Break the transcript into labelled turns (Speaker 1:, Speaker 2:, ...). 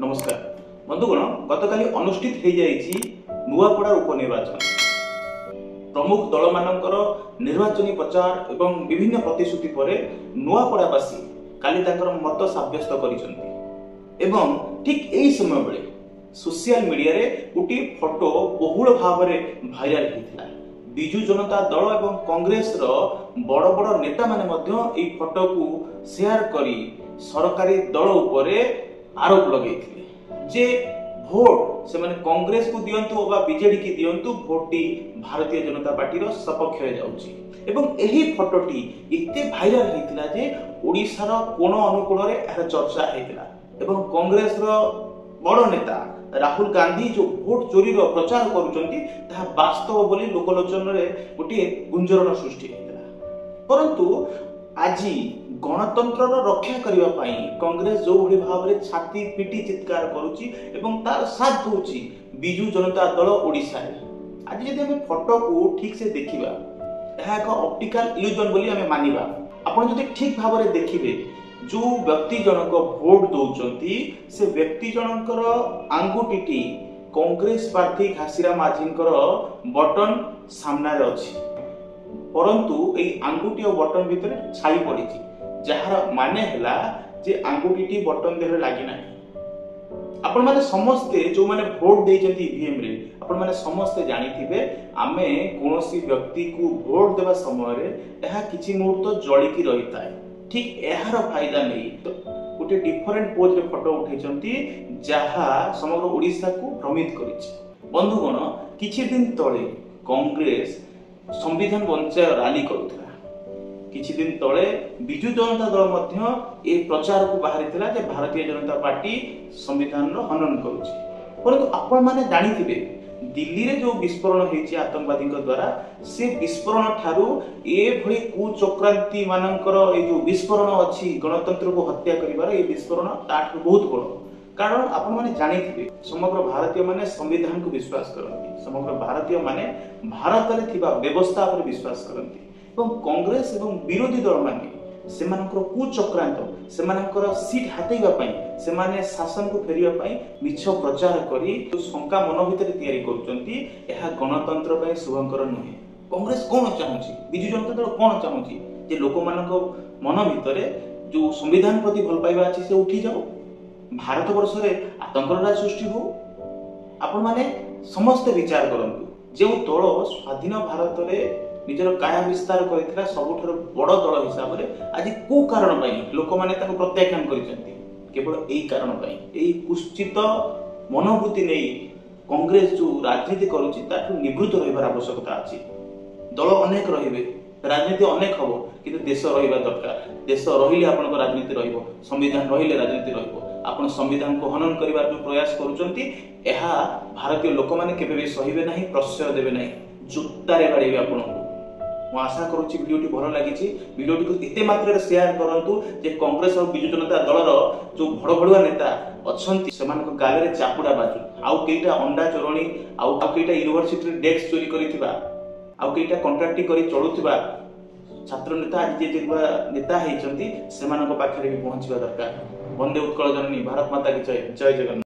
Speaker 1: नमस्कार बंधुगण गतकाली अनुष्ठित हो जाइए नुआपड़ा उपनिर्वाचन प्रमुख दल मानकर निर्वाचनी प्रचार एवं विभिन्न प्रतिश्रुति पर नुआपड़ावासी काली मत सब्यस्त कर ठीक यही समय बेले सोशल मीडिया रे गोटे फोटो बहुल भाव में भाइराल होता विजु जनता दल एवं कांग्रेस रो बड़ बड़ नेता माने मध्य एई फोटो को शेयर करी सरकारी दल उपरे आरोप लगे जे भोट से माने कांग्रेस को दियंतु अबा बीजेडी की दियंतु भोटटी भारतीय जनता पार्टी रो सपक्ष रे जाउची एवं एही फोटोटी इते भाइराल हेतिला जे ओडिसा रो कोन अनुकूल रे एहा चर्चा हेतिला एवं कांग्रेस रो बड़ नेता राहुल गांधी जो भोट चोरी रो प्रचार करूचंती ता वास्तव बोली लोकलोचन रे गोटे गुंजरण सृष्टि हेतिला परंतु आज गणतंत्र रक्षा करने पाई कांग्रेस जो भली भाव में छाती पिटी चित्कार करुची एवं तार साथ दूची विजु जनता दल ओडिशा रे आज यदि हम फोटो को ठीक से देखिबा एहा एक ऑप्टिकल इल्यूजन बोली हमें मानिबा आपण जदि ठीक भाव में देखिबे जो व्यक्ति जनक भोट दौचंती से व्यक्ति जनकर आंगुटीटी कांग्रेस प्रार्थी घासीराम माझींकर बटन सामना रे अछि परंतु ए आंगुठी और बटन भितर छाई पड़ी जार माने हला जे आंगुठी बटन देह लागी ना आपण माने समस्ते जो माने भोट देइजंती ईवीएम रे आपण माने समस्ते जानि थिबे आमे कोनोसी व्यक्ति को भोट देबा समय रे एहा किछि मुहूर्त जळी की रहिता है ठीक एहार फायदा नै गोटे डिफरेंट पोज रे फोटो उठैचंती जहा समग्र ओडिसा को भ्रमित करिछि बंधुगण किछि दिन तळे कांग्रेस संविधान बंचाय रैली करुला किछि दिन तळे विजु जनता दल मध्य ए प्रचार को बाहरी थिला जे भारतीय जनता पार्टी संविधान रो हनन करूछि परंतु आपण माने जानि थिबे दिल्ली रे जो विस्फोरण हेछि आतंकवादी द्वारा से विस्फोरण ठारू ए भली कुचक्रांति मानकर ए जो विस्फोरण अछि गणतंत्र को हत्या करिवार ए विस्फोरण ताठ बहुत बड़ कारण आपण माने जानि थिबे समग्र भारतीय माने संविधान को विश्वास करନ୍ତି समग्र भारतीय माने भारत रे थिबा व्यवस्था पर विश्वास करନ୍ତି एवं कांग्रेस एवं विरोधी दल माने सेमानकर कुचक्रांत सेमानकर सीट हातेइबा पई सेमाने शासन को फेरिबा पई मिछ प्रचार करी जो शंका मन भितर तयारी करूचंती एहा गणतंत्र पई शुभंकर नहे कांग्रेस कोन चाहूची विजु जनता दल कोन चाहूची जे लोक मानको मन भितर जो संविधान प्रति भल पाइबा अछि से उठी जाओ भारत वर्ष रे आतंकर राज सृष्टि हो आपण माने समस्त विचार करंतु जे दल स्वाधीन भारत रे निजर काया विस्तार करथिला सबुठर बड़ दल हिसाब रे आज को कारण पई लोक माने ताको प्रत्याख्यान करिसंती केवल एही कारण पई एही कुश्चित मनोवृत्ति नै कांग्रेस जो राजनीति करूची ताठू निवृत्त रहिबार आवश्यकता अछि दल अनेक रहिबे राजनीति अनेक हबो किंतु देश रहिबा दरकार देश रहिले आपनको राजनीति रहिबो संविधान रहिले राजनीति रहिबो आपण संविधान को हनन करिवार जो प्रयास करूचंती एहा भारतीय लोक माने केबे भी सहिबे नाही प्रश्रय देबे नाही जुत्तारे बाड़ीबे आपनको मु आशा करूची वीडियोटी भल लागिछि वीडियोटी को एते मात्रा शेयर करंतु जे कांग्रेस और विजु जनता दलर जो भड़भड़ुआ नेता अछंती सेमानक गाले रे चापुडा बाजू आउ केइटा अंडा चोरणी आउ केइटा यूनिवर्सिटी रे डेस्क चोरी करिथिबा आउ केइटा कॉन्ट्रैक्ट करी चलुथिबा छात्र नेता आज जे नेता हेचंती सेमानक पाखरे भी पहुंचबा दरकार वंदे उत्कल जननी भारत माता की जय जय जगन्नाथ।